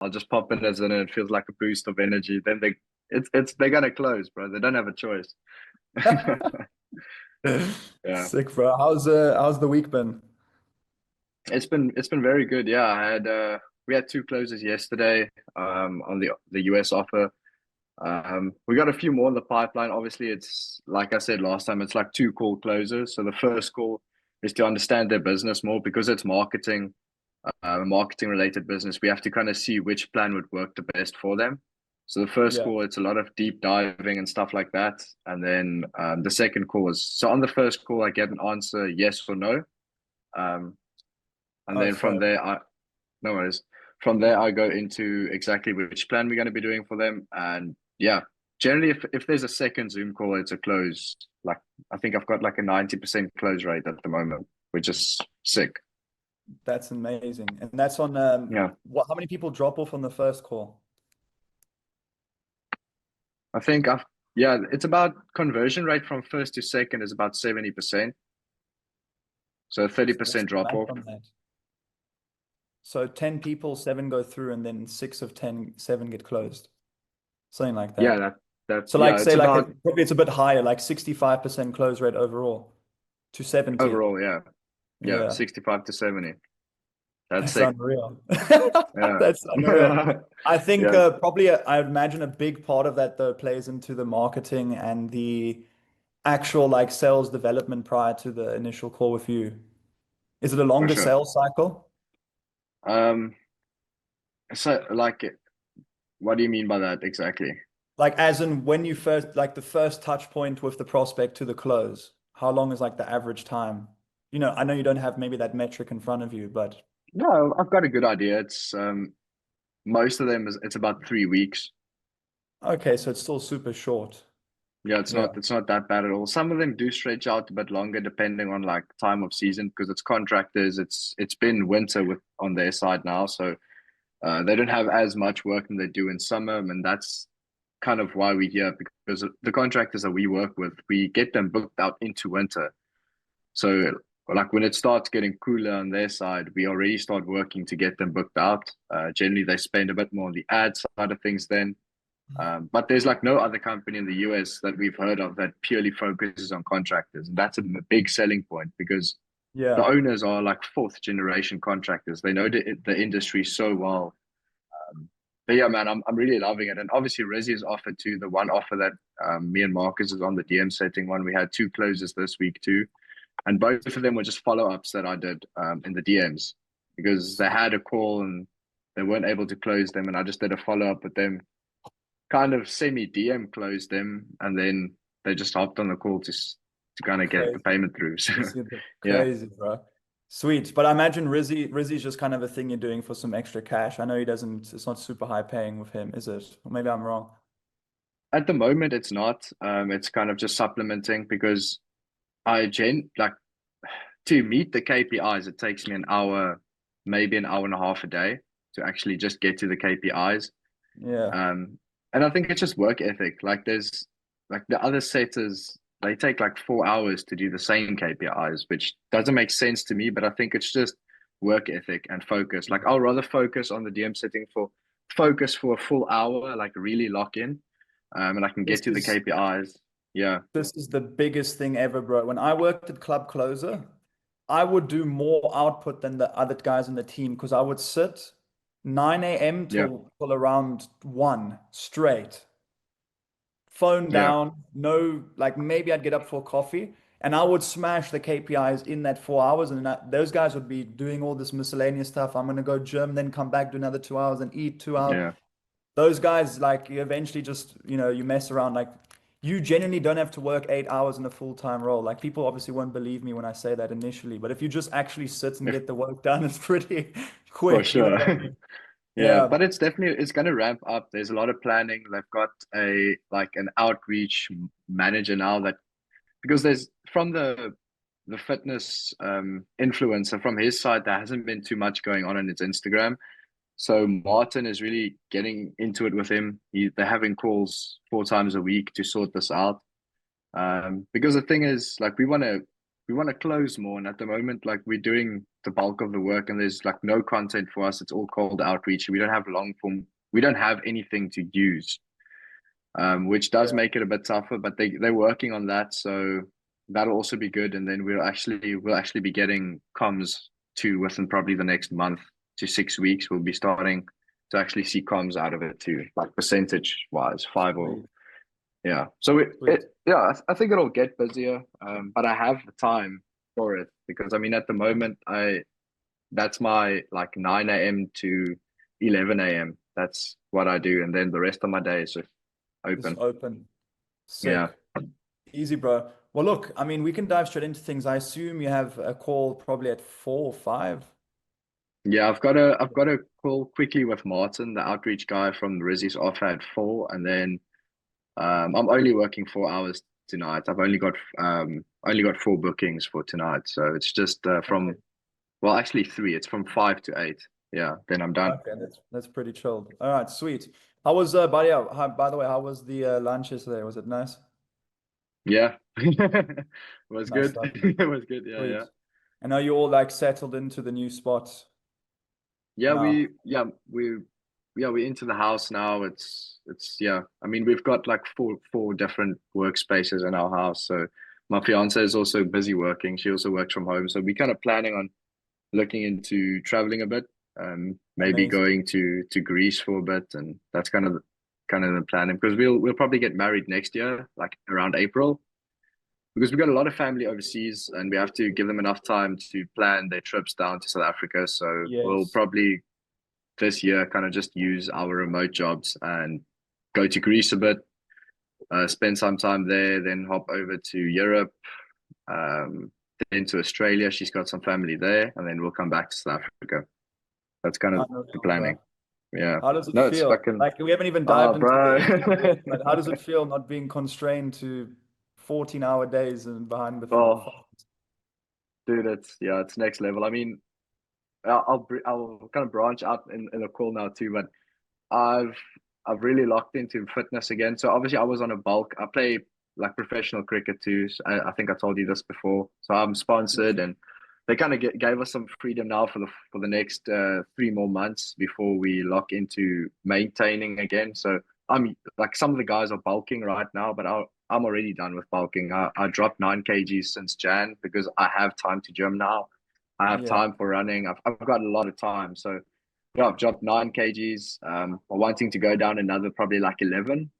I'll just pop in as in and it feels like a boost of energy. Then they're gonna close, bro. They don't have a choice. Yeah. Sick, bro. How's the week been? It's been very good. Yeah, we had two closes yesterday on the US offer. We got a few more in the pipeline. Obviously, it's like I said last time, it's like two call closes. So the first call is to understand their business more because it's marketing related business. We have to kind of see which plan would work the best for them. So the first Yeah. call, it's a lot of deep diving and stuff like that. And then the second call is so on the first call, I get an answer yes or no. Um, and Oh, then from sorry. there, no worries. From there, I go into exactly which plan we're going to be doing for them. And yeah, generally, if there's a second Zoom call, it's a close. Like, I think I've got like a 90% close rate at the moment, which is sick. That's amazing. And that's on Yeah. how many people drop off on the first call? I think yeah, it's about conversion rate from first to second is about 70%. So So what's 30% the drop math off. on that? So 10 people, seven go through, and then six of 10, seven get closed. Something like Yeah, that. So like yeah, say it's like about probably it's a bit higher, like 65% close rate overall to 70. overall, yeah. Yeah, Yeah. 65 to 70. That's That's sick. unreal. Yeah. That's unreal. I think Yeah, probably I imagine a big part of that though plays into the marketing and the actual like sales development prior to the initial call with you. Is it a for longer sure. sales cycle? Um, so like what do you mean by that exactly? Like as in when you first like the first touch point with the prospect to the close, how long is like the average time? I know you don't have maybe that metric in front of you, but No, I've got a good idea. It's most of them is it's about 3 weeks. okay, so it's still super short. Yeah, Yeah. it's not that bad at all. Some of them do stretch out a bit longer depending on like time of season because it's contractors. It's been winter with on their side now, so they don't have as much work than they do in summer, and that's kind of why we're here because the contractors that we work with, we get them booked out into winter. So like when it starts getting cooler on their side, we already start working to get them booked out. Generally, they spend a bit more on the ad side of things then. But there's like no other company in the US that we've heard of that purely focuses on contractors. And that's a big selling point because the Yeah. owners are like fourth generation contractors. They know the industry so well. But yeah, man, I'm really loving it. And obviously, Resi is offered too. The one offer that me and Marcus is on the DM setting one. We had two closes this week too. And both of them were just follow ups that I did in the DMs because they had a call and they weren't able to close them. And I just did a follow up with them kind of semi DM closed them, and then they just hopped on the call to kind of get the Crazy. payment through. So This is yeah, crazy, bro. Sweet. But I imagine Rizzy's just kind of a thing you're doing for some extra cash. I know he doesn't, it's not super high paying with him, is it? Or maybe I'm wrong. at the moment it's not. It's kind of just supplementing because I gen like to meet the KPIs. It takes me an hour, maybe an hour and a half a day to actually just get to the KPIs. Yeah. Um, and I think it's just work ethic. Like there's like the other setters, they take like 4 hours to do the same KPIs, which doesn't make sense to me, but I think it's just work ethic and focus. Like I'll rather focus on the DM setting for focus for a full hour, like really lock in, and I can This get to the is KPIs. Yeah, this is the biggest thing ever, bro. When I worked at Club Closer, I would do more output than the other guys in the team because I would sit 9 a.m. yeah, till around 1 straight, phone yeah, down, no, like maybe I'd get up for coffee and I would smash the KPIs in that 4 hours. And those guys would be doing all this miscellaneous stuff. I'm going to go gym, then come back, do another 2 hours and eat 2 hours. yeah, Those guys, like, you eventually just, you mess around. Like, you genuinely don't have to work 8 hours in a full-time role. Like, people obviously won't believe me when I say that initially, but if you just actually sit and if, get the work done, it's pretty for quick. You know sure. what I mean? Yeah, Yeah. but it's going to ramp up. There's a lot of planning. They've got a like an outreach manager now that because there's from the fitness influencer from his side there hasn't been too much going on his Instagram. So Martin is really getting into it with him. They're having calls 4 times a week to sort this out. Because the thing is, like, want to close more, and at the moment, like we're doing the bulk of the work, and there's like no content for us. It's all cold outreach. We don't have long form. We don't have anything to use, which does Yeah. make it a bit tougher. But they're working on that, so that'll also be good. And then we'll actually be getting comms too within probably the next month to 6 weeks. We'll be starting to actually see comms out of it too, like percentage wise, five or Sweet, yeah. So sweet. yeah, I think it'll get busier, but I have the time for it because I mean at the moment that's my like 9 a.m. to 11 a.m. That's what I do, and then the rest of my day is just Just open. open. Yeah, Sick. Easy, bro. Well, look, I mean, we can dive straight into things. I assume you have a call probably at 4 or 5. yeah. I've got a call quickly with Martin, the outreach guy from the Rizzy's off at 4, and then I'm only working 4 hours tonight. I've only got 4 bookings for tonight, so it's just from Okay. well, actually 3. It's from 5 to 8. Yeah, then I'm done. Okay, that's pretty chilled. All right, sweet. How was by the way, how was the lunch yesterday? Was it nice? Yeah, it was Nice good. stuff, man. It was good. Yeah, Sweet. yeah, And are you all like settled into the new spot yeah. now? We're into the house now. It's yeah. I mean, we've got like four different workspaces in our house. So my fiance is also busy working. She also works from home. So we're kind of planning on looking into traveling a bit. Maybe Amazing. going to Greece for a bit, and that's kind of the planning because we'll probably get married next year, like around April. Because we've got a lot of family overseas and we have to give them enough time to plan their trips down to South Africa. So we'll Yes. probably this year kind of just use our remote jobs and go to Greece a bit, spend some time there, then hop over to Europe, um, then to Australia. She's got some family there, and then we'll come back to South Africa. That's kind of the Unreal, planning. bro. Yeah. How does it No, it's feel? fucking, Like we haven't even oh, dived into the bro. Estiaan yet, but how does it feel not being constrained to 14-hour days and behind the Oh, phone? dude, it's next level. I mean, I'll kind of branch out in a call now too, but I've I've really locked into fitness again. So obviously I was on a bulk. I play like professional cricket too. So I think I told you this before. So I'm sponsored, and they kind of gave us some freedom now for the next 3 more months before we lock into maintaining again. So I'm like some of the guys are bulking right now, but I'm already done with bulking. I dropped 9 kgs since Jan because I have time to gym now. I have Yeah, time for running. I've got a lot of time. So yeah, I've dropped 9 kgs. I'm wanting to go down another probably like 11.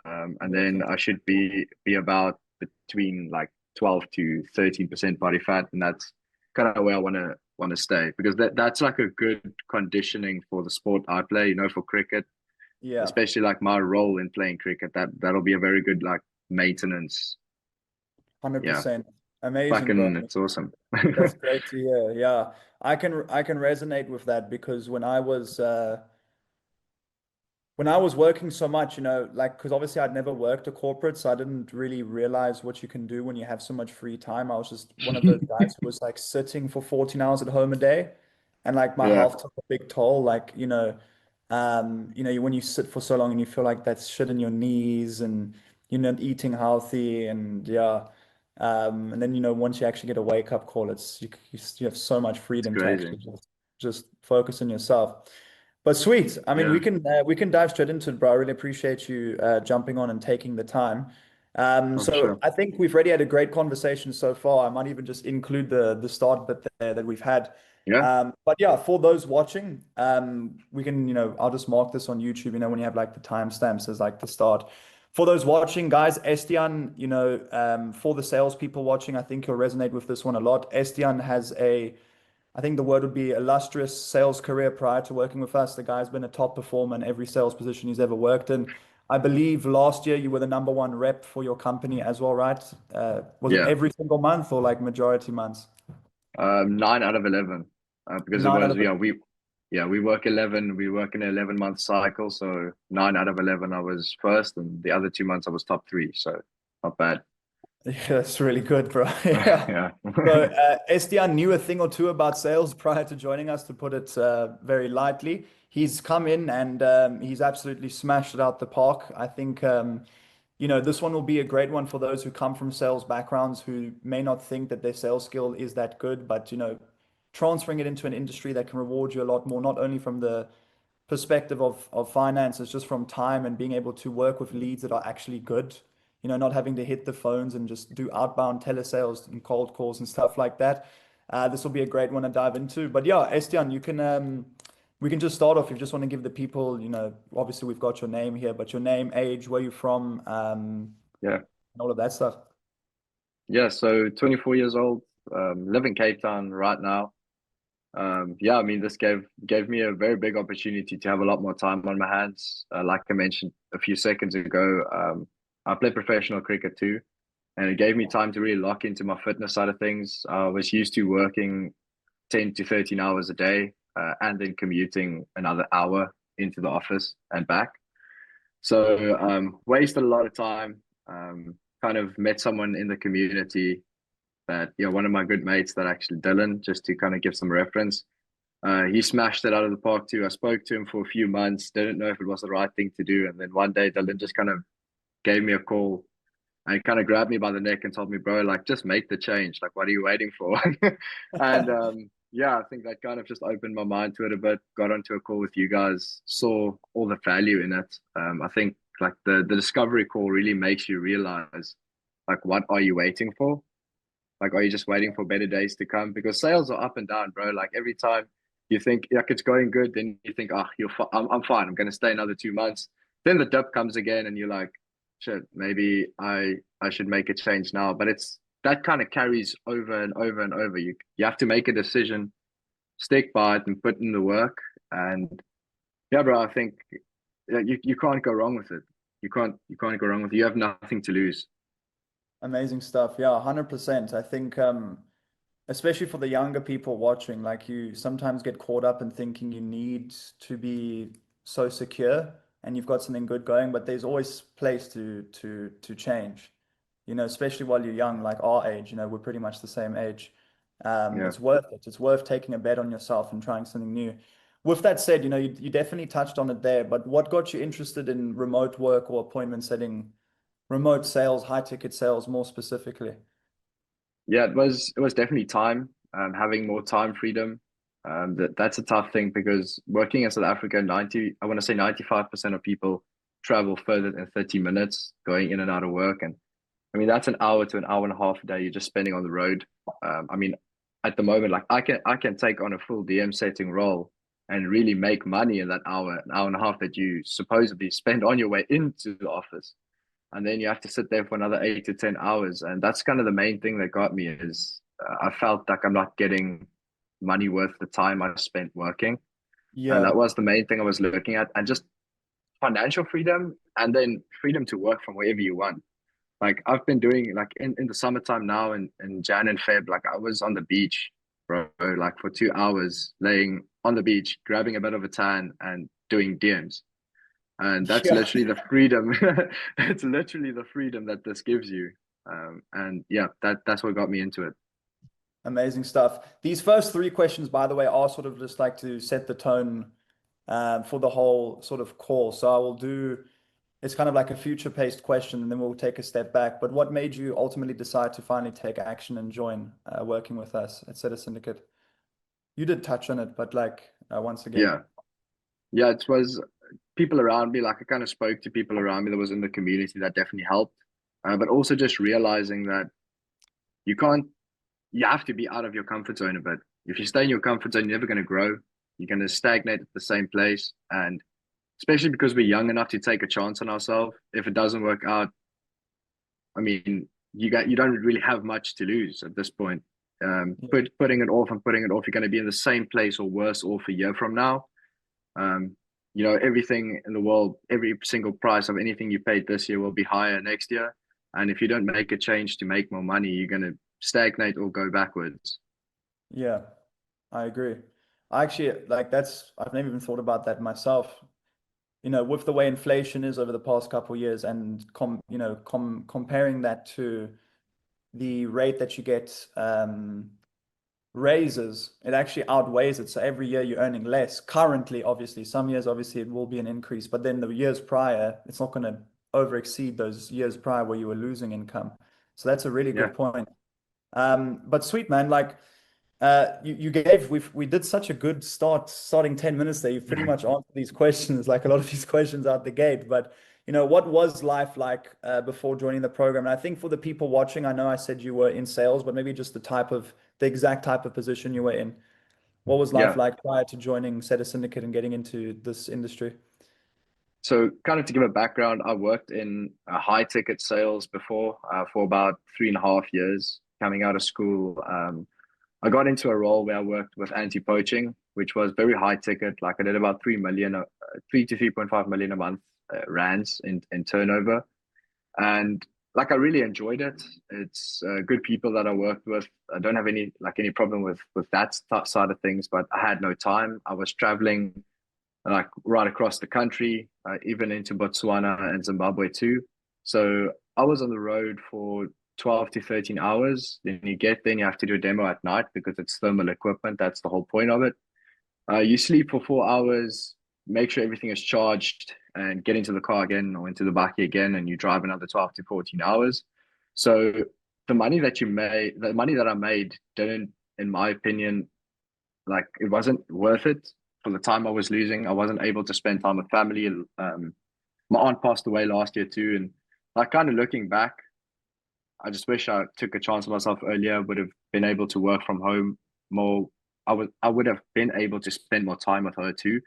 And then amazing. I should be about between like 12 to 13% body fat, and that's kind of where I want to stay because that's like a good conditioning for the sport I play. For cricket, Yeah, especially like my role in playing cricket, that'll be a very good like maintenance. Yeah, 100%. Amazing, bro. fucking, it's awesome. That's great to hear. Yeah, I can resonate with that because when I was working so much, like, because obviously I'd never worked a corporate, so I didn't really realize what you can do when you have so much free time. I was just one of those guys who was like sitting for 14 hours at home a day, and like my Yeah, health took a big toll. Like, when you sit for so long and you feel like that's shit in your knees and you're not eating healthy, and yeah. And then, once you actually get a wake up call, you have so much it's freedom to crazy. actually just focus on yourself. But sweet. I mean, we Yeah, can we can dive straight into it, bro. I really appreciate you jumping on and taking the time. oh, for So sure. I think we've already had a great conversation so far. I might even just include the start bit there that we've had. Yeah, But yeah, for those watching, we can, I'll just mark this on YouTube, when you have like the timestamps as like the start. For those watching, guys, Estiaan, for the salespeople watching, I think you'll resonate with this one a lot. Estiaan has I think the word would be illustrious sales career prior to working with us. The guy's been a top performer in every sales position he's ever worked in. I believe last year you were the number one rep for your company as well, right? Was it yeah. every single month or like majority months? 9 out of 11, because it Nine out was of it. we work 11. We work in an 11-month cycle, so 9 out of 11 I was first, and the other 2 months I was top three. So not bad. Yeah, that's really good, bro. Yeah. Yeah, So Estiaan knew a thing or two about sales prior to joining us, to put it very lightly. He's come in and he's absolutely smashed it out the park. I think this one will be a great one for those who come from sales backgrounds who may not think that their sales skill is that good, but transferring it into an industry that can reward you a lot more, not only from the perspective of finances, just from time and being able to work with leads that are actually good, not having to hit the phones and just do outbound telesales and cold calls and stuff like that. This will be a great one to dive into. But yeah, Estiaan, we can just start off. If you just want to give the people, obviously we've got your name here, but your name, age, where you're from, Yeah. and all of that stuff. Yeah. So 24 years old, live in Cape Town right now. Yeah, I mean, this gave me a very big opportunity to have a lot more time on my hands. Like I mentioned a few seconds ago, I play professional cricket too, and it gave me time to really lock into my fitness side of things. I was used to working 10 to 13 hours a day, and then commuting another hour into the office and back. So wasted a lot of time. Kind of met someone in the community that, one of my good mates that actually Dylan, just to kind of give some reference. He smashed it out of the park too. I spoke to him for a few months, didn't know if it was the right thing to do. And then one day Dylan just kind of gave me a call and kind of grabbed me by the neck and told me, bro, like just make the change. Like, what are you waiting for? And yeah, I think that kind of just opened my mind to it a bit. Got onto a call with you guys, saw all the value in it. I think like the discovery call really makes you realize like what are you waiting for? Like, are you just waiting for better days to come? Because sales are up and down, bro. Like every time you think like it's going good, then you think, oh, I'm fine. I'm gonna stay another 2 months. Then the dip comes again, and you're like, shit, maybe I should make a change now. But it's that kind of carries over and over and over. You have to make a decision, stick by it, and put in the work. And yeah, bro, I think you can't go wrong with it. You can't go wrong with it. You have nothing to lose. Amazing stuff. Yeah, 100%. I think, especially for the younger people watching, like you sometimes get caught up in thinking you need to be so secure and you've got something good going, but there's always place to change. Especially while you're young, like our age, we're pretty much the same age. Yeah. It's worth it. It's worth taking a bet on yourself and trying something new. With that said, you definitely touched on it there, but what got you interested in remote work or appointment setting, remote sales, high ticket sales more specifically? Yeah, it was definitely time, having more time freedom. That's a tough thing because working in South Africa, I want to say 95% of people travel further than 30 minutes going in and out of work. And I mean, that's an hour to an hour and a half a day you're just spending on the road. I mean, at the moment, like I can take on a full DM setting role and really make money in that an hour and a half that you supposedly spend on your way into the office, and then you have to sit there for another 8 to 10 hours. And that's kind of the main thing that got me is I felt like I'm not getting money worth the time I spent working, and Yeah. that was the main thing I was looking at, and just financial freedom, and then freedom to work from wherever you want. Like I've been doing like in the summertime now in Jan and Feb, like I was on the beach, bro, like for 2 hours laying on the beach, grabbing a bit of a tan and doing DMs. And that's Yeah. literally the freedom. It's literally the freedom that this gives you. And yeah, that's what got me into it. Amazing stuff. These first three questions, by the way, are sort of just like to set the tone for the whole sort of call. So I will do, it's kind of like a future-paced question, and then we'll take a step back. But what made you ultimately decide to finally take action and join working with us at Set Syndicate? You did touch on it, but like once again. Yeah. Yeah, it was people around me. Like I kind of spoke to people around me that was in the community that definitely helped. But also just realizing that you can't, you have to be out of your comfort zone a bit. If you stay in your comfort zone, you're never going to grow. You're going to stagnate at the same place. And especially because we're young enough to take a chance on ourselves. If it doesn't work out, I mean, you don't really have much to lose at this point. Putting it off and putting it off, you're going to be in the same place or worse off a year from now. Um, everything in the world, every single price of anything you paid this year will be higher next year. And if you don't make a change to make more money, you're going to stagnate or go backwards. Yeah, I agree. I actually like I've never even thought about that myself. With the way inflation is over the past couple of years and comparing that to the rate that you get raises, it actually outweighs it. So every year you're earning less. Currently, obviously, some years obviously it will be an increase, but then the years prior, it's not going to over exceed those years prior where you were losing income. So that's a really Yeah. good point. But sweet man, like we did such a good starting 10 minutes there. You've pretty much answered these questions, like a lot of these questions out the gate. But what was life like before joining the program? And I think for the people watching, I know I said you were in sales, but maybe just the exact type of position you were in. What was life Yeah. like prior to joining Set a Syndicate and getting into this industry? So, kind of to give a background, I worked in high ticket sales before for about 3.5 years coming out of school. I got into a role where I worked with anti-poaching, which was very high ticket. Like I did about 3 million, 3 to 3.5 million a month rands in turnover, and like I really enjoyed it. It's good people that I worked with. I don't have any problem with that side of things, but I had no time. I was traveling like right across the country, even into Botswana and Zimbabwe too. So I was on the road for 12 to 13 hours. Then you get there and you have to do a demo at night because it's thermal equipment. That's the whole point of it. You sleep for 4 hours, make sure everything is charged, and get into the car again or into the bakkie again, and you drive another 12 to 14 hours. So the money that I made didn't, in my opinion, like it wasn't worth it for the time I was losing. I wasn't able to spend time with family. My aunt passed away last year too, and like kind of looking back, I just wish I took a chance on myself earlier. Would have been able to work from home more. I would have been able to spend more time with her too,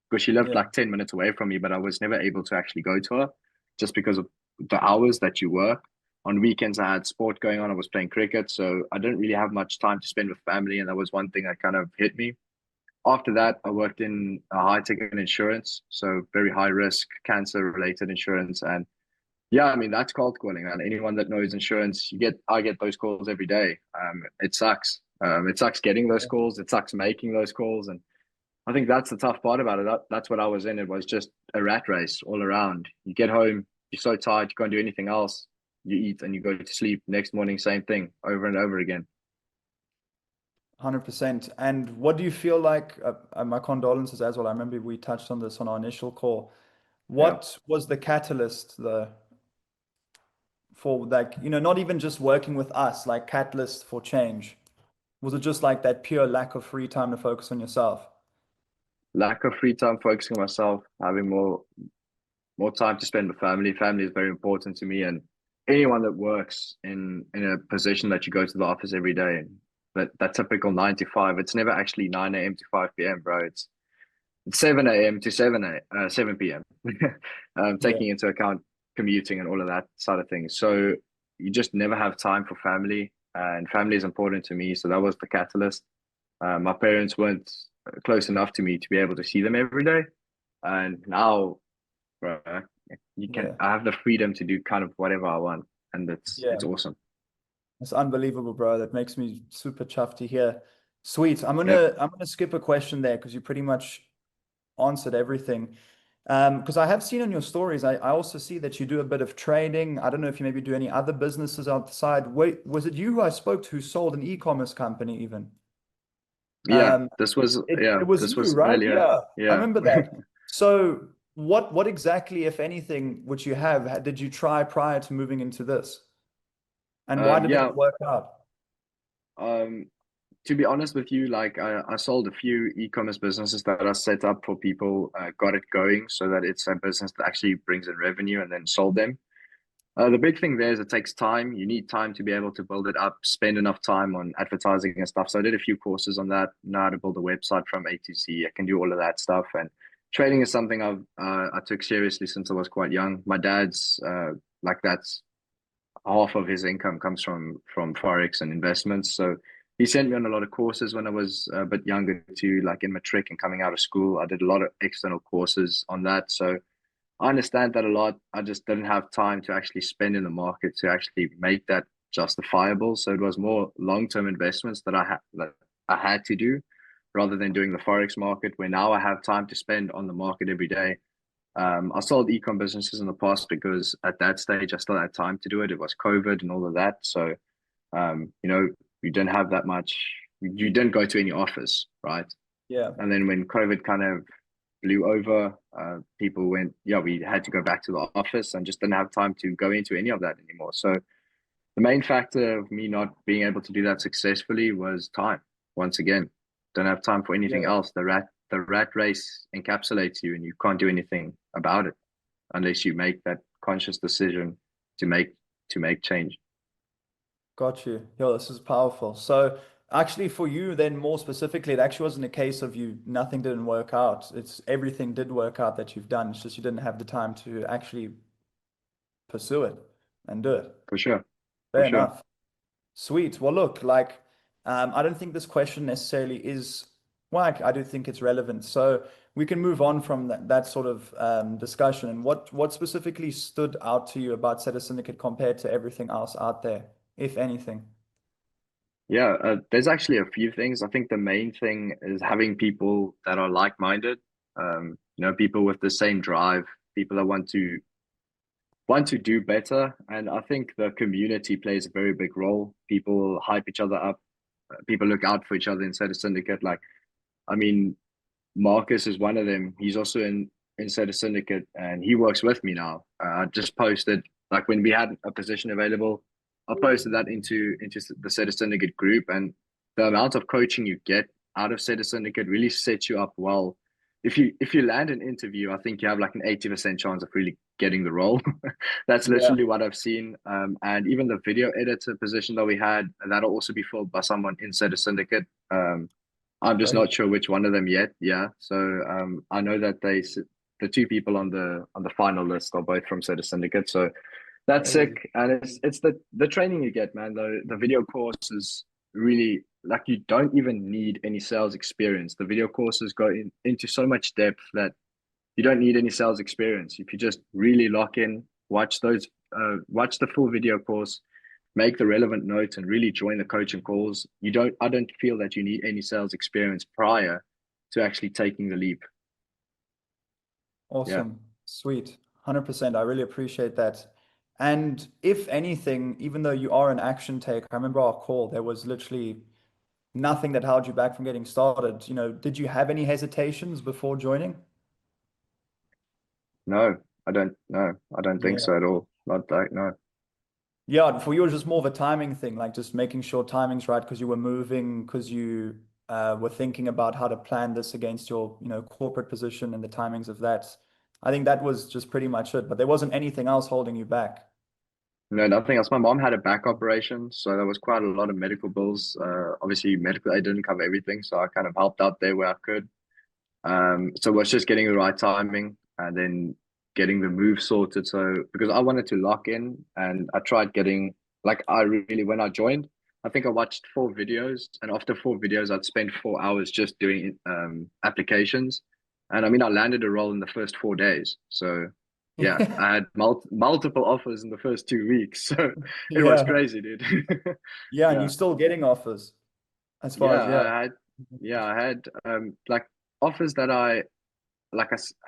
because she lived Yeah. like 10 minutes away from me, but I was never able to actually go to her just because of the hours that you work. On weekends, I had sport going on. I was playing cricket, so I didn't really have much time to spend with family, and that was one thing that kind of hit me. After that, I worked in a high ticket insurance, so very high risk cancer related insurance. And yeah, I mean, that's cold calling. And anyone that knows insurance, I get those calls every day. It sucks. It sucks getting those calls. It sucks making those calls. And I think that's the tough part about it. That's what I was in. It was just a rat race all around. You get home, you're so tired, you can't do anything else. You eat and you go to sleep. Next morning, same thing over and over again. 100%. And what do you feel like? My condolences as well. I remember we touched on this on our initial call. Yeah. What was the catalyst for like, not even just working with us, like catalyst for change? Was it just like that pure lack of free time to focus on yourself? Lack of free time focusing on myself, having more time to spend with family. Family is very important to me, and anyone that works in a position that you go to the office every day, that typical 9 to 5. It's never actually 9 a.m. to 5 p.m., bro. It's 7 a.m. to 7 p.m. Yeah. Taking into account commuting and all of that side of things. So you just never have time for family, and family is important to me. So that was the catalyst. My parents weren't close enough to me to be able to see them every day, and now, bro, Yeah. I have the freedom to do kind of whatever I want, and Yeah. it's awesome. It's unbelievable, bro. That makes me super chuffed to hear. Sweet. I'm Yep. gonna I'm gonna skip a question there because you pretty much answered everything. Because I have seen on your stories, I also see that you do a bit of trading. I don't know if you maybe do any other businesses outside. Wait, was it you who I spoke to who sold an e-commerce company even? Yeah, Um, this was it was this you, was right? earlier. Yeah, I Yeah. remember that. So what exactly, if anything, which you have, did you try prior to moving into this? And why did it Yeah. not work out? Um, to be honest with you, like I sold a few e-commerce businesses that I set up for people, got it going so that it's a business that actually brings in revenue, and then sold them. The big thing there is it takes time. You need time to be able to build it up, spend enough time on advertising and stuff. So I did a few courses on that, know how to build a website from A to Z. I can do all of that stuff. And trading is something I took seriously since I was quite young. My dad's like that's half of his income comes from forex and investments. So he sent me on a lot of courses when I was a bit younger too, like in matric and coming out of school. I did a lot of external courses on that. So I understand that a lot. I just didn't have time to actually spend in the market to actually make that justifiable. So it was more long-term investments that I had to do rather than doing the forex market, where now I have time to spend on the market every day. I sold ecom businesses in the past because at that stage I still had time to do it. It was COVID and all of that. So you didn't have that much. You didn't go to any office, right? Yeah. And then when COVID kind of blew over. People went, yeah, we had to go back to the office and just didn't have time to go into any of that anymore. So the main factor of me not being able to do that successfully was time. Once again, don't have time for anything Yeah. else. The rat race encapsulates you, and you can't do anything about it unless you make that conscious decision to make change. Got you. Yo, this is powerful. So actually for you then more specifically, it actually wasn't a case of you nothing didn't work out. It's everything did work out that you've done. It's just you didn't have the time to actually pursue it and do it. For sure, for Fair sure. enough. Sweet. Well, look, like, I don't think this question necessarily is, well, I do think it's relevant. So we can move on from that sort of discussion. And what specifically stood out to you about Set a Syndicate compared to everything else out there, if anything? Yeah, there's actually a few things. I think the main thing is having people that are like-minded. People with the same drive, people that want to do better. And I think the community plays a very big role. People hype each other up. People look out for each other inside a syndicate. Like, I mean, Marcus is one of them. He's also inside a syndicate, and he works with me now. I just posted like when we had a position available, I posted that into the Set a Syndicate group, and the amount of coaching you get out of Set a Syndicate really sets you up well. If you land an interview, I think you have like an 80% chance of really getting the role. That's Yeah. literally what I've seen. And even the video editor position that we had, that'll also be filled by someone inside a syndicate. I'm just Crazy. not sure which one of them yet. Yeah, so I know that the two people on the final list are both from Soda Syndicate. So that's Crazy. sick, and it's the training you get, man. The video course is really like you don't even need any sales experience. The video courses go into so much depth that you don't need any sales experience. If you just really lock in, watch the full video course, make the relevant notes, and really join the coaching calls. I don't feel that you need any sales experience prior to actually taking the leap. Yeah. Awesome. Sweet. 100%. I really appreciate that. And if anything, even though you are an action taker, I remember our call, there was literally nothing that held you back from getting started. Did you have any hesitations before joining? No, I don't. No, I don't think Yeah. so at all. Not that. No. Yeah, for you, it was just more of a timing thing, like just making sure timing's right because you were moving, because you were thinking about how to plan this against your, corporate position and the timings of that. I think that was just pretty much it, but there wasn't anything else holding you back. No, nothing else. My mom had a back operation, so there was quite a lot of medical bills. Obviously, medical aid didn't cover everything, so I kind of helped out there where I could. So it was just getting the right timing and then getting the move sorted. So because I wanted to lock in, and I tried getting like I really when I joined, I think I watched 4 videos, and after 4 videos, I'd spent 4 hours just doing applications, and I mean I landed a role in the first 4 days. So yeah, I had multiple offers in the first 2 weeks, so it was Yeah. crazy, dude. Yeah, and you're Yeah. still getting offers as far Yeah, as, yeah. I had like offers that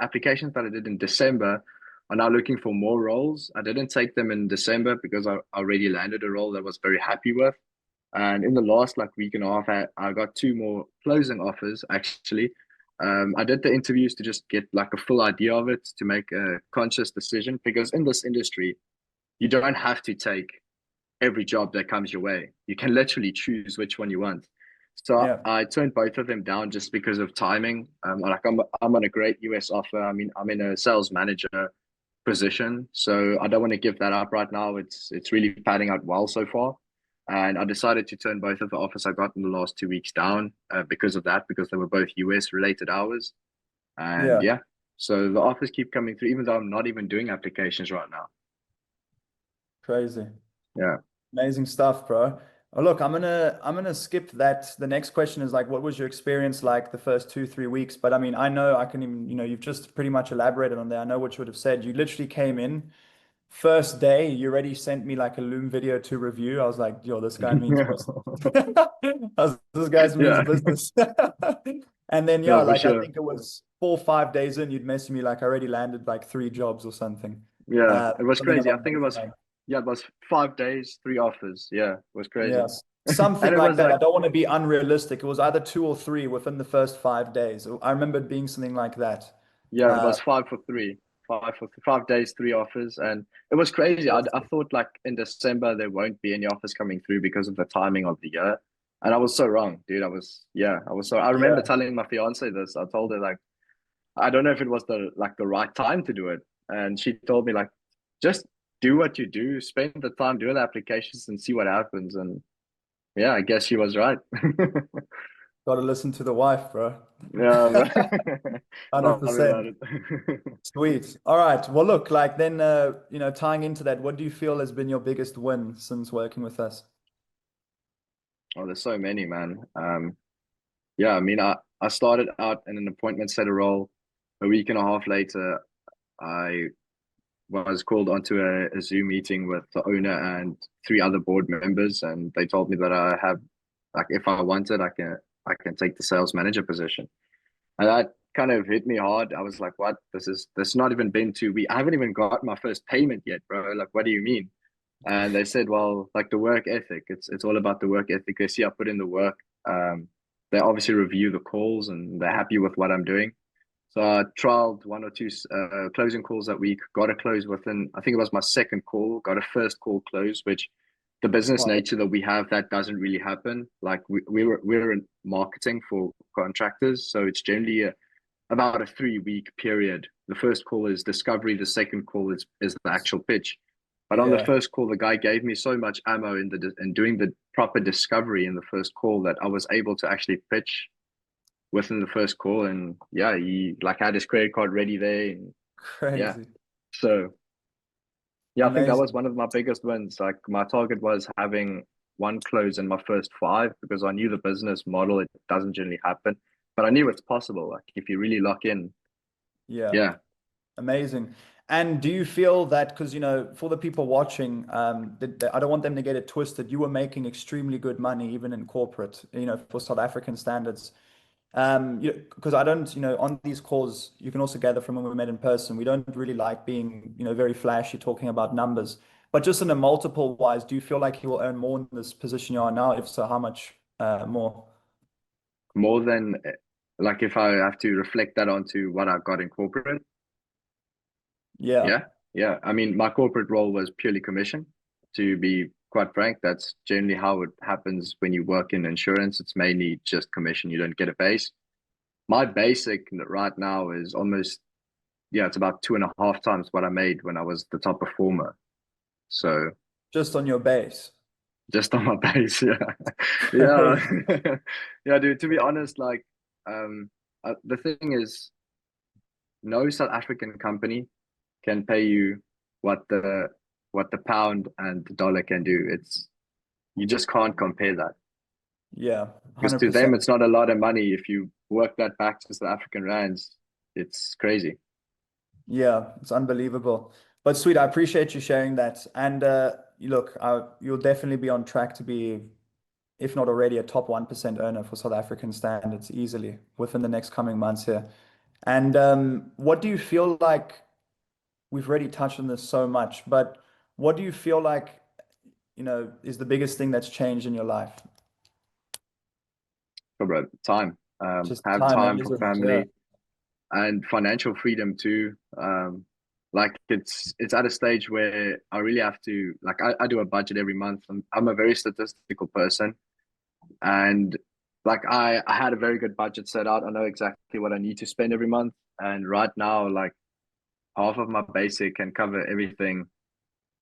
applications that I did in December are now looking for more roles. I didn't take them in December because I already landed a role that I was very happy with. And in the last like week and a half, I got 2 more closing offers actually. I did the interviews to just get like a full idea of it to make a conscious decision because in this industry, you don't have to take every job that comes your way. You can literally choose which one you want. So Yeah. I turned both of them down just because of timing. I'm on a great US offer. I mean, I'm in a sales manager position, so I don't want to give that up right now. It's really panning out well so far, and I decided to turn both of the offers I got in the last 2 weeks down because of that, because they were both US related hours. And Yeah. yeah, so the offers keep coming through, even though I'm not even doing applications right now. Crazy. Yeah. Amazing stuff, bro. Oh, look, I'm gonna skip that. The next question is like, what was your experience like the first 2, 3 weeks? But I mean, I know I can even, you've just pretty much elaborated on there. I know what you would have said. You literally came in first day, you already sent me like a Loom video to review. I was like, yo, this guy means business. This guy's means Yeah. business. And then yeah, No, for like I sure. think it was 4 or 5 days in, you'd message me like I already landed like 3 jobs or something. Yeah, it was Something crazy. I along think it those was, lines. yeah, it was 5 days, 3 offers. Yeah, it was crazy. Yes. And Something it like was that. I like, don't want to be unrealistic. It was either 2 or 3 within the first 5 days. I remember it being something like that. Yeah, it was 5 for 3, 5 days, 3 offers, and it was crazy. I thought like in December there won't be any offers coming through because of the timing of the year, and I was so wrong, dude. I was so. I remember Yeah. telling my fiance this. I told her like I don't know if it was the right time to do it, and she told me like just do what you do, spend the time doing the applications and see what happens. And yeah, I guess she was right. Got to listen to the wife, bro. Yeah, tell me about 100%. it. Sweet. All right. Well, look, like then, tying into that, what do you feel has been your biggest win since working with us? Oh, there's so many, man. Yeah, I mean, I started out in an appointment setter role. A week and a half later, I was called onto a Zoom meeting with the owner and 3 other board members, and they told me that I have, like, if I wanted, I can take the sales manager position, and that kind of hit me hard. I was like, "What? This not even been 2 weeks. I haven't even got my first payment yet, bro. Like, what do you mean?" And they said, well, like the work ethic, it's all about the work ethic. They see I put in the work. They obviously review the calls and they're happy with what I'm doing. So I trialed 1 or 2 closing calls that week, got a close within, I think it was my second call, got a first call close, which the business Wow. nature that we have, that doesn't really happen. Like we're in marketing for contractors. So it's generally about a 3 week period. The first call is discovery. The second call is the actual pitch. But on the Yeah. first call, the guy gave me so much ammo in doing the proper discovery in the first call that I was able to actually pitch within the first call. And yeah, he like had his credit card ready there. And yeah, Crazy. so yeah, I think that was Amazing. one of my biggest wins. Like my target was having one close in my first 5 because I knew the business model, it doesn't generally happen, but I knew it's possible. Like if you really lock in, Yeah. yeah. Amazing. And do you feel that because for the people watching, I don't want them to get it twisted. You were making extremely good money even in corporate, for South African standards. Because I don't, on these calls, you can also gather from when we met in person, we don't really like being, very flashy, talking about numbers. But just in a multiple wise, do you feel like you will earn more in this position you are now? If so, how much more? More than like if I have to reflect that onto what I got in corporate. Yeah, Yeah, yeah. I mean, my corporate role was purely commission. To be quite frank, that's generally how it happens when you work in insurance. It's mainly just commission. You don't get a base. My basic right now is almost, yeah, it's about 2.5 times what I made when I was the top performer. So just on your base. just on my base, yeah, yeah, Crazy. yeah, dude. To be honest, like, the thing is, no South African company can pay you what the pound and the dollar can do. It's you just can't compare that Yeah, because to them 100%. it's not a lot of money. If you work that back to the African rands, it's crazy. Yeah, it's unbelievable. But sweet, I appreciate you sharing that. And you look, you'll definitely be on track to be, if not already, a top 1% earner for South African standards easily within the next coming months here. And what do you feel like? We've already touched on this so much, but what do you feel like, is the biggest thing that's changed in your life? About time, Just have time, time for isn't it? Yeah. family and financial freedom too. Like it's at a stage where I really have to like I do a budget every month. I'm a very statistical person, and like I had a very good budget set out. I know exactly what I need to spend every month, and right now like half of my basic can cover everything,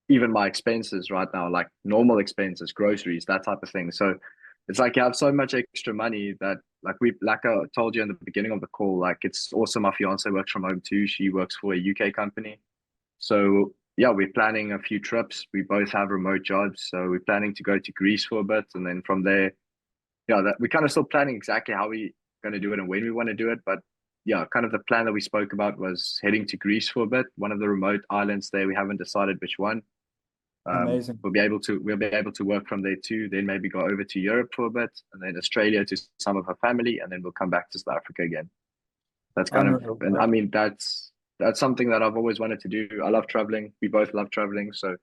even my expenses right now, like normal expenses, groceries, that type of thing. So it's like you have so much extra money that like I told you in the beginning of the call, like it's awesome. My fiance works from home too. She works for a UK company. So yeah, we're planning a few trips. We both have remote jobs. So we're planning to go to Greece for a bit. And then from there, yeah, that we're kind of still planning exactly how we going to do it and when we want to do it. But yeah, kind of the plan that we spoke about was heading to Greece for a bit, one of the remote islands there. We haven't decided which one. Amazing. We'll be able to work from there too. Then maybe go over to Europe for a bit, and then Australia to some of her family, and then we'll come back to South Africa again. That's kind of, Unreal, and I bro. mean that's something that I've always wanted to do. I love traveling. We both love traveling, so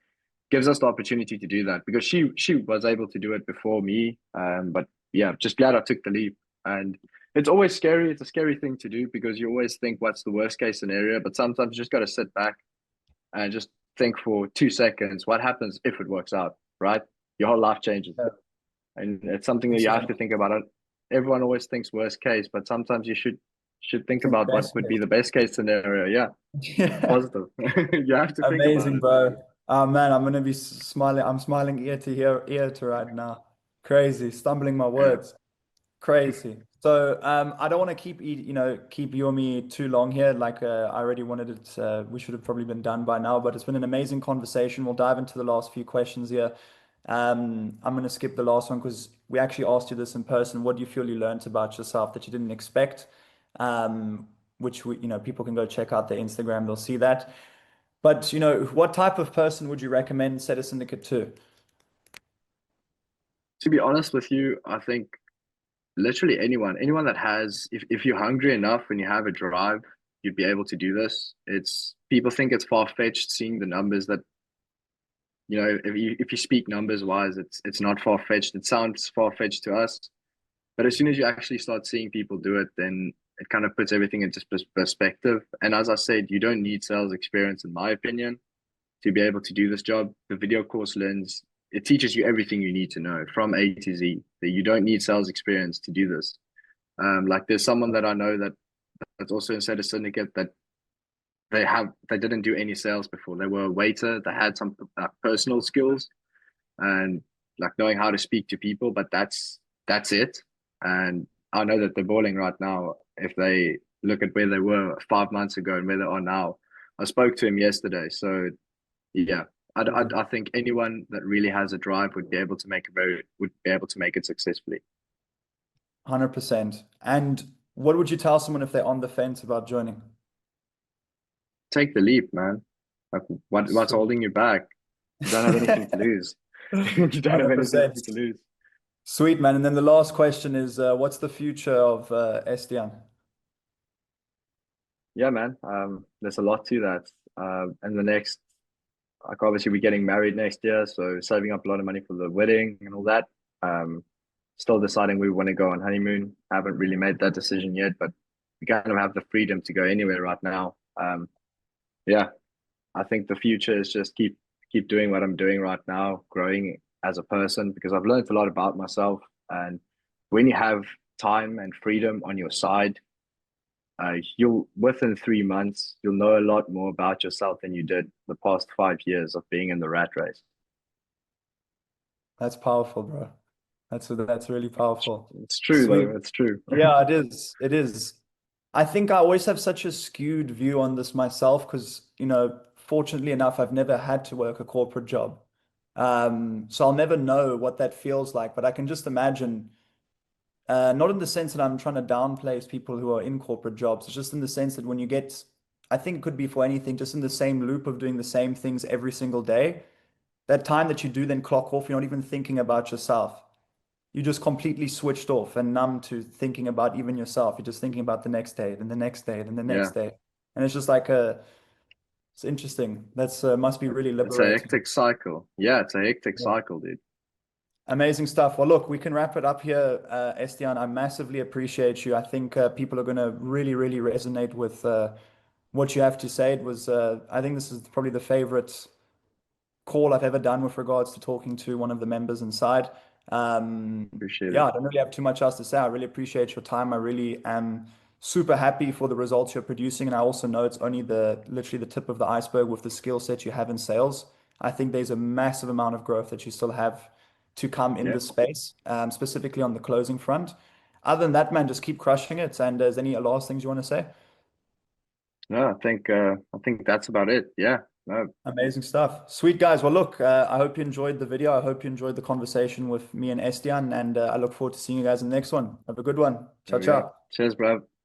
gives us the opportunity to do that because she was able to do it before me. But yeah, just glad I took the leap. And it's always scary. It's a scary thing to do because you always think what's the worst case scenario, but sometimes you just got to sit back and just think for 2 seconds, what happens if it works out, right? Your whole life changes. Yeah, And it's something that you have 100%. to think about. It. Everyone always thinks worst case, but sometimes you should think Think about what best would be case. the best case scenario. Yeah, Yeah. positive. You have to think about Amazing, it. bro. Oh man, I'm gonna be smiling. I'm smiling ear to right now. Crazy, stumbling my Yeah. words. Crazy. So I don't want to keep you and me too long here. Like I already wanted it. We should have probably been done by now, but it's been an amazing conversation. We'll dive into the last few questions here. I'm going to skip the last one because we actually asked you this in person. What do you feel you learned about yourself that you didn't expect? Which people can go check out their Instagram. They'll see that. But what type of person would you recommend Set a Syndicate to? To be honest with you, I think literally anyone that has, if you're hungry enough and you have a drive, you'd be able to do this. It's people think it's far fetched seeing the numbers that if you speak numbers wise, it's not far fetched. It sounds far fetched to us, but as soon as you actually start seeing people do it, then it kind of puts everything into perspective. And as I said, you don't need sales experience, in my opinion, to be able to do this job. The video course learns it teaches you everything you need to know from A to Z. That you don't need sales experience to do this. Like there's someone that I know that's also inside a syndicate that they didn't do any sales before. They were a waiter. They had some personal skills and like knowing how to speak to people, but that's it. And I know that they're balling right now. If they look at where they were 5 months ago and where they are now, I spoke to him yesterday. So yeah, I think anyone that really has a drive would be able to make it successfully. 100%. And what would you tell someone if they're on the fence about joining? Take the leap, man. Like what's Sweet. holding you back? You don't have anything to lose. You don't have anything 100%. to lose. Sweet, man. And then the last question is, what's the future of Estiaan? Yeah, man. There's a lot to that. And the next, like obviously we're getting married next year, so saving up a lot of money for the wedding and all that. Um, Still deciding we want to go on honeymoon. Haven't really made that decision yet, but we kind of have the freedom to go anywhere right now. Yeah, I think the future is just keep doing what I'm doing right now, growing as a person because I've learned a lot about myself. And when you have time and freedom on your side, you'll within 3 months you'll know a lot more about yourself than you did the past 5 years of being in the rat race. That's powerful, bro. That's really powerful. It's true Sweet. though. It's true. Yeah, it is. It is. I think I always have such a skewed view on this myself because, fortunately enough, I've never had to work a corporate job. So I'll never know what that feels like, but I can just imagine, not in the sense that I'm trying to downplay people who are in corporate jobs. It's just in the sense that when you get, I think it could be for anything, just in the same loop of doing the same things every single day, that time that you do then clock off, you're not even thinking about yourself. You just completely switched off and numb to thinking about even yourself. You're just thinking about the next day, then the next day, then the next Yeah, day. And it's just like it's interesting. That's must be really it's a liberating. hectic cycle. Yeah, it's a hectic Yeah. cycle, dude. Amazing stuff. Well, look, we can wrap it up here, Estiaan. I massively appreciate you. I think people are going to really, really resonate with what you have to say. I think this is probably the favorite call I've ever done with regards to talking to one of the members inside. Appreciate Yeah, it. I don't really have too much else to say. I really appreciate your time. I really am super happy for the results you're producing. And I also know it's only literally the tip of the iceberg with the skill set you have in sales. I think there's a massive amount of growth that you still have to come in Yeah. this space, specifically on the closing front. Other than that, man, just keep crushing it. And is any last things you want to say? No, I think that's about it. Yeah. No, Amazing stuff. Sweet guys. Well, look, I hope you enjoyed the video. I hope you enjoyed the conversation with me and Estiaan, and I look forward to seeing you guys in the next one. Have a good one. there Ciao, we go. ciao. Cheers, bro.